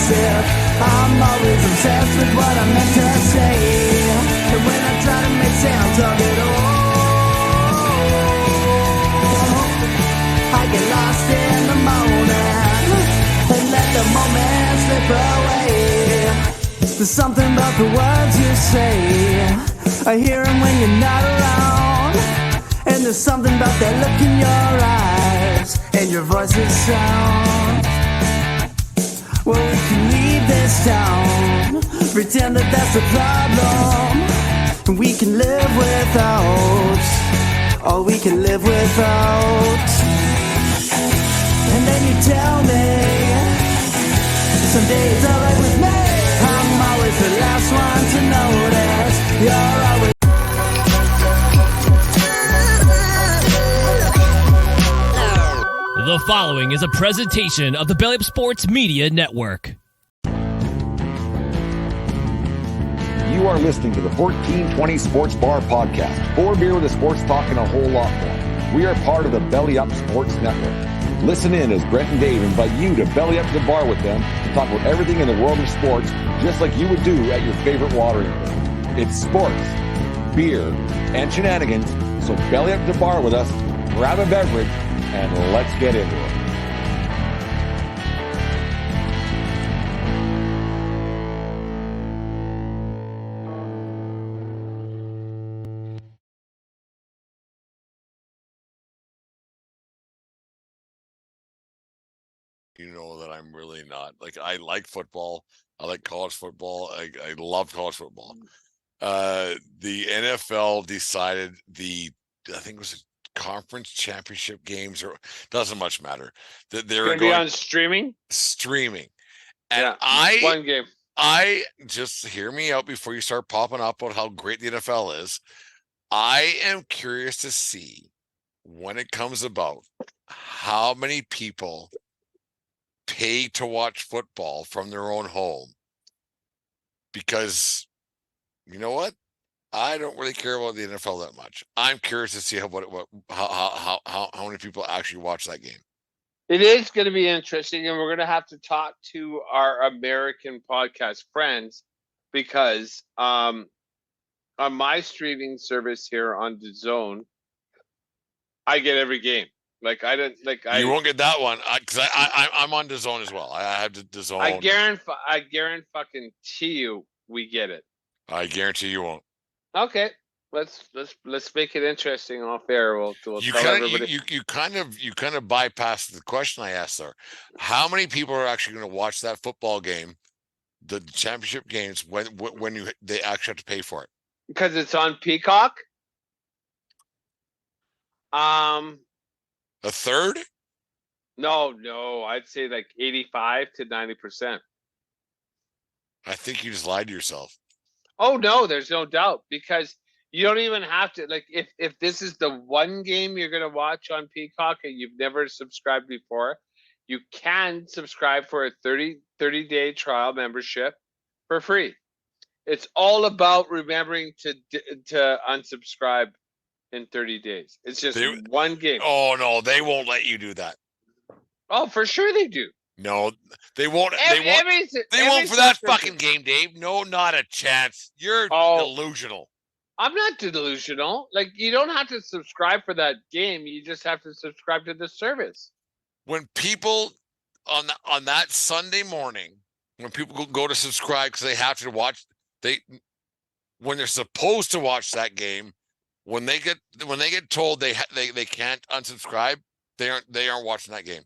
impulsive. I'm always obsessed with what I meant to say. And when I try to make sense of it all, I get lost in the moment and let the moment slip away. There's something about the words you say, I hear them when you're not around. And there's something about that look in your eyes and your voice's sound. Well, we can leave this town, pretend that that's the problem. We can live without, or we can live without. And then you tell me, someday it's alright with me. I'm always the last one to notice. You're always The following is a presentation of the Belly Up Sports Media Network. You are listening to the 1420 Sports Bar Podcast. 4 beer with a sports talk and a whole lot more. We are part of the Belly Up Sports Network. Listen in as Brent and Dave invite you to belly up to the bar with them to talk about everything in the world of sports, just like you would do at your favorite watering hole. It's sports, beer, and shenanigans, so belly up to the bar with us, grab a beverage, and let's get into it. You know that I'm really not. Like, I like football. I like college football. I love college football. The NFL decided I think it was conference championship games, or doesn't much matter, that they're going to be on streaming, and yeah, one game. I just hear me out before you start popping up on how great the NFL is. I am curious to see, when it comes about, how many people pay to watch football from their own home, because you know what? I don't really care about the NFL that much. I'm curious to see how many people actually watch that game. It is going to be interesting, and we're going to have to talk to our American podcast friends, because on my streaming service here on DAZN, I get every game. Like, I don't like. You won't get that one because I'm on DAZN as well. I have the DAZN. I guarantee you we get it. I guarantee you won't. Okay, let's make it interesting off air. We'll tell everybody. You kind of bypassed the question I asked there. How many people are actually going to watch that football game, the championship games, when they actually have to pay for it? Because it's on Peacock. A third? No, I'd say like 85 to 90%. I think you just lied to yourself. Oh no, there's no doubt, because you don't even have to, like, if this is the one game you're going to watch on Peacock and you've never subscribed before, you can subscribe for a 30-day trial membership for free. It's all about remembering to unsubscribe in 30 days. It's just one game. Oh no, they won't let you do that. Oh, for sure they do. No, they won't. They won't for that fucking game, Dave. No, not a chance. You're delusional. I'm not delusional. Like, you don't have to subscribe for that game. You just have to subscribe to the service. When people on that Sunday morning, when people go to subscribe because they have to watch, when they're supposed to watch that game, when they get told they can't unsubscribe, they aren't watching that game.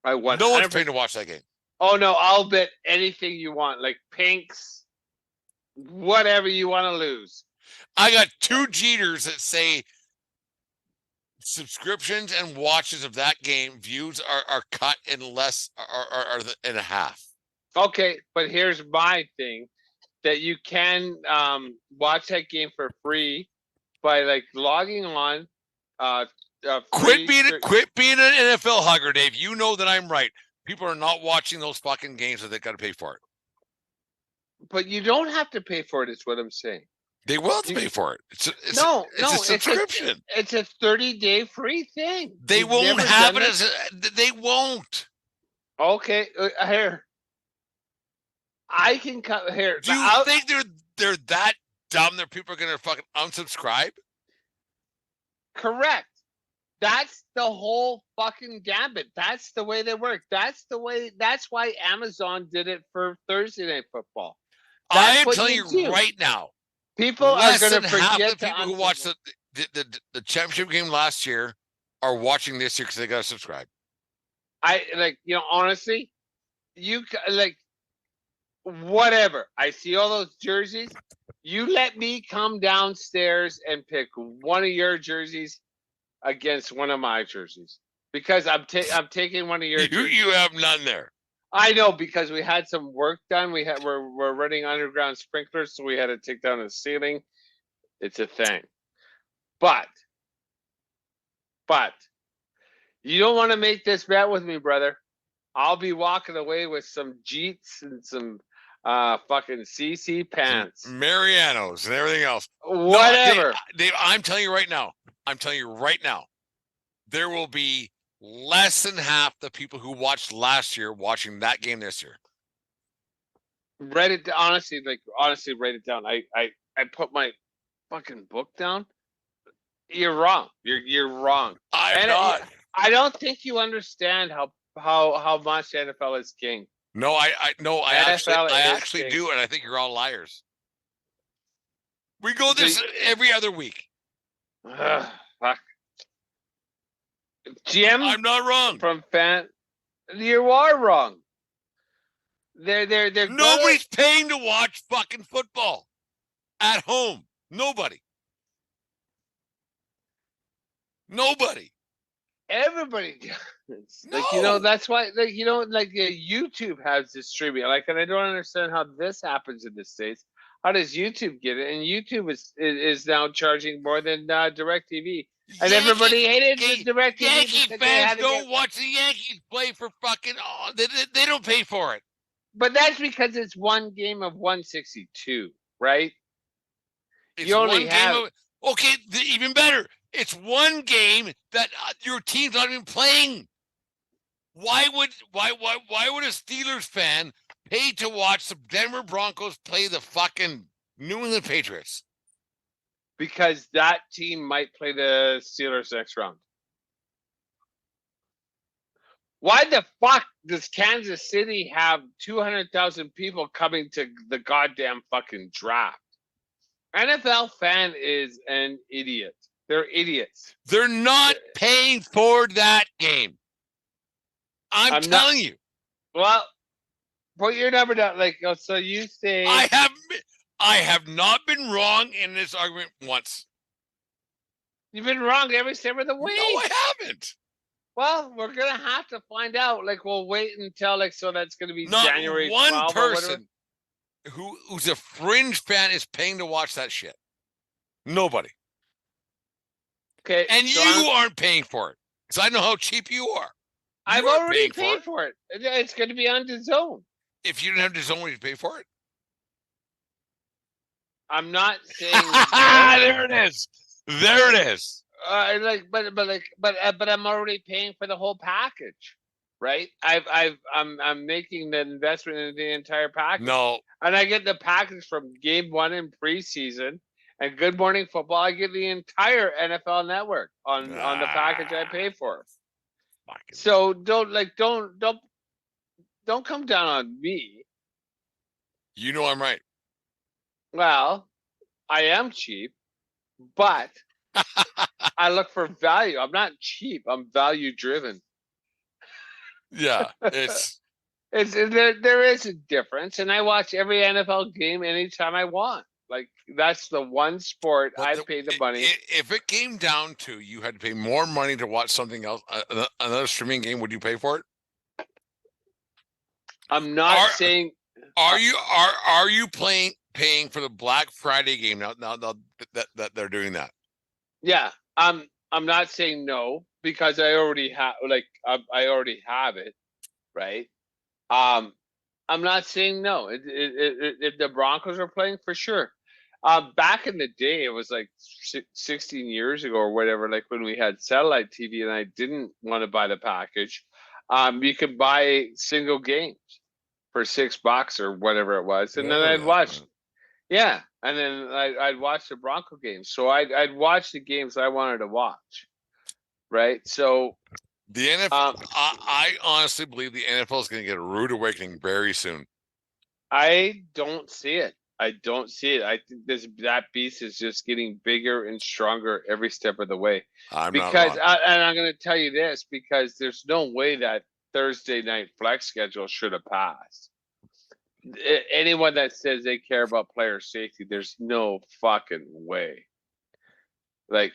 No one's paying to watch that game. Oh no, I'll bet anything you want, like pinks, whatever you want to lose. I got 2 Jeters that say subscriptions and watches of that game views are cut in less are in a half. Okay, but here's my thing, that you can watch that game for free by like logging on. Quit being an NFL hugger, Dave. You know that I'm right. People are not watching those fucking games, so they got to pay for it. But you don't have to pay for it, is what I'm saying. They will have to pay for it. It's a subscription. It's a 30-day free thing. They won't have it. They won't. Okay, here. I can come here. Do you think they're that dumb that people are gonna fucking unsubscribe? Correct. That's the whole fucking gambit. That's the way they work. That's why Amazon did it for Thursday Night Football. I That's am what telling you you do. right now, People are less going than to half forget the people who watched the championship game last year are watching this year because they got to subscribe. Honestly, whatever. I see all those jerseys. You let me come downstairs and pick one of your jerseys against one of my jerseys because I'm taking one of your jerseys. You have none there. I know, because we had some work done. We're running underground sprinklers, so we had to take down the ceiling. It's a thing. But you don't want to make this bet with me, brother. I'll be walking away with some Jeets and some fucking CC pants, Marianos and everything else. whatever. No, Dave, I'm telling you right now. There will be less than half the people who watched last year watching that game this year. Write it honestly, write it down. I put my fucking book down. You're wrong. You're wrong. I'm not. I don't think you understand how much NFL is king. No, I actually king. do, and I think you're all liars. We go this every other week. Fuck. Jim, I'm not wrong. From fan, you are wrong. They're Nobody's paying to watch fucking football at home. Nobody. Everybody does. No. That's why, YouTube has this streaming. And I don't understand how this happens in the States. How does YouTube get it? And YouTube is now charging more than DirecTV. And everybody hated the DirecTV. Yankees fans don't watch the Yankees play for fucking. Oh, they don't pay for it. But that's because it's one game of 162, right? It's you only have. Okay, even better. It's one game that your team's not even playing. Why would a Steelers fan pay to watch the Denver Broncos play the fucking New England Patriots? Because that team might play the Steelers next round. Why the fuck does Kansas City have 200,000 people coming to the goddamn fucking draft? NFL fan is an idiot. They're idiots. They're not paying for that game. I'm telling you. Well, put your number down. So you say I have not been wrong in this argument once. You've been wrong every step of the way. No, I haven't. Well, we're gonna have to find out. We'll wait until so that's gonna be not January 12th. One person who's a fringe fan is paying to watch that shit. Nobody. Okay. And you aren't paying for it. Because I know how cheap you are. I've already paid for it. It's going to be on DAZN. If you didn't have DAZN, would you pay for it? I'm not saying. There it is. But I'm already paying for the whole package, right? I'm making the investment in the entire package. No. And I get the package from Game 1 in preseason and Good Morning Football. I get the entire NFL network on the package I pay for. So don't come down on me. You know I'm right. Well, I am cheap, but I look for value. I'm not cheap. I'm value driven. Yeah, there is a difference, and I watch every NFL game anytime I want. That's the one sport I pay the money. If it came down to you had to pay more money to watch something else, another streaming game, would you pay for it? I'm not saying. Are you paying for the Black Friday game now that they're doing that? Yeah, I'm not saying no because I already have I already have it, right? I'm not saying no. If the Broncos are playing, for sure. Back in the day, it was 16 years ago or whatever, when we had satellite TV and I didn't want to buy the package, you could buy single games. for $6 or whatever it was, and then Whatever I'd that watch. was. Yeah, and then I'd watch the Bronco games. So I'd watch the games I wanted to watch, right? So The NFL, I honestly believe the NFL is going to get a rude awakening very soon. I don't see it. I don't see it. I think that beast is just getting bigger and stronger every step of the way. I'm not Because wrong. and I'm going to tell you this, because there's no way that Thursday night flex schedule should have passed. Anyone that says they care about player safety, there's no fucking way. Like,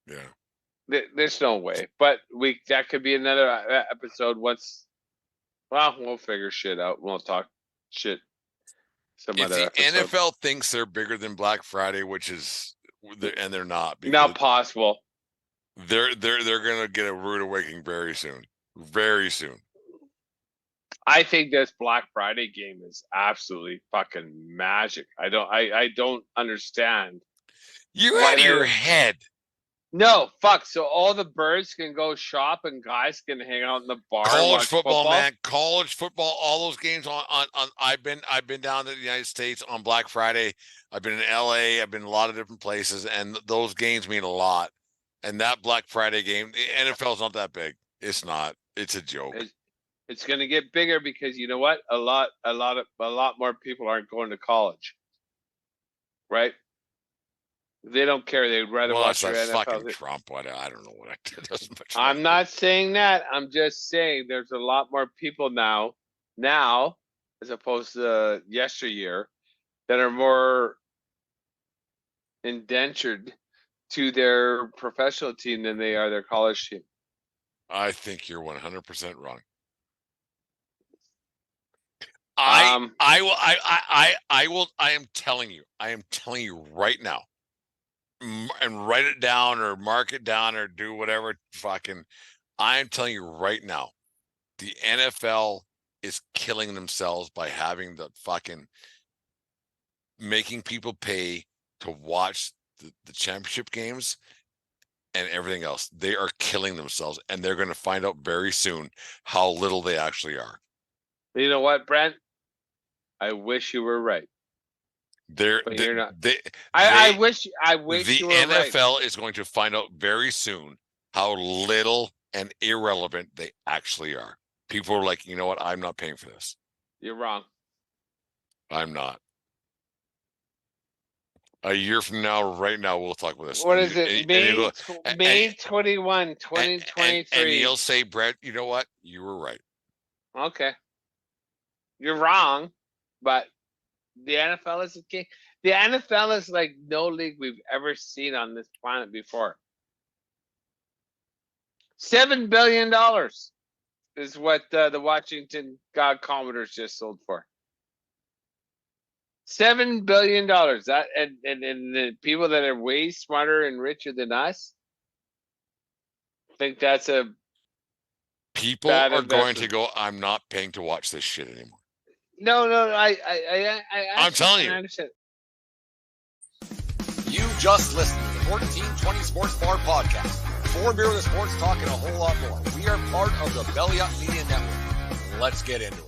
Yeah. there's no way. But that could be another episode once. Well, we'll figure shit out. We'll talk shit some If other the episode. NFL thinks they're bigger than Black Friday, which is, and they're not, because Not possible. they're going to get a rude awakening very soon. Very soon. I think this Black Friday game is absolutely fucking magic. I don't understand. You're out of your head. No, fuck. So all the birds can go shop and guys can hang out in the bar. and College watch football, man. College football. All those games on. I've been down to the United States on Black Friday. I've been in LA. I've been in a lot of different places, and those games mean a lot. And that Black Friday game, the NFL's not that big. It's not. It's a joke. It's going to get bigger because you know what? A lot more people aren't going to college, right? They don't care. They'd rather watch that's their NFL. fucking Trump. I don't know what it doesn't much. I'm not saying that. I'm just saying there's a lot more people now, as opposed to yesteryear, that are more indentured to their professional team than they are their college team. I think you're 100% wrong. I am telling you right now, and write it down or mark it down or do whatever fucking. I am telling you right now, the NFL is killing themselves by having the fucking making people pay to watch the championship games and everything else. They are killing themselves, and they're going to find out very soon how little they actually are. You know what, Brent? I wish you were right. You're not. I wish the you were right. NFL is going to find out very soon how little and irrelevant they actually are. People are like, you know what? I'm not paying for this. You're wrong. I'm not. A year from now, right now, we'll talk about this. What is it? May 21, 2023. And you'll say, Brett, you know what? You were right. Okay. You're wrong, but the NFL is a king. The NFL is like no league we've ever seen on this planet before. $7 billion is what the Washington Commodores just sold for. $7 billion. That and the people that are way smarter and richer than us think that's a people bad are going investment. to go, I'm not paying to watch this shit anymore. No, I'm telling you. I understand. You just listened to the 1420 Sports Bar Podcast. 4 beer with the sports talk and a whole lot more. We are part of the Belly Up Media Network. Let's get into it.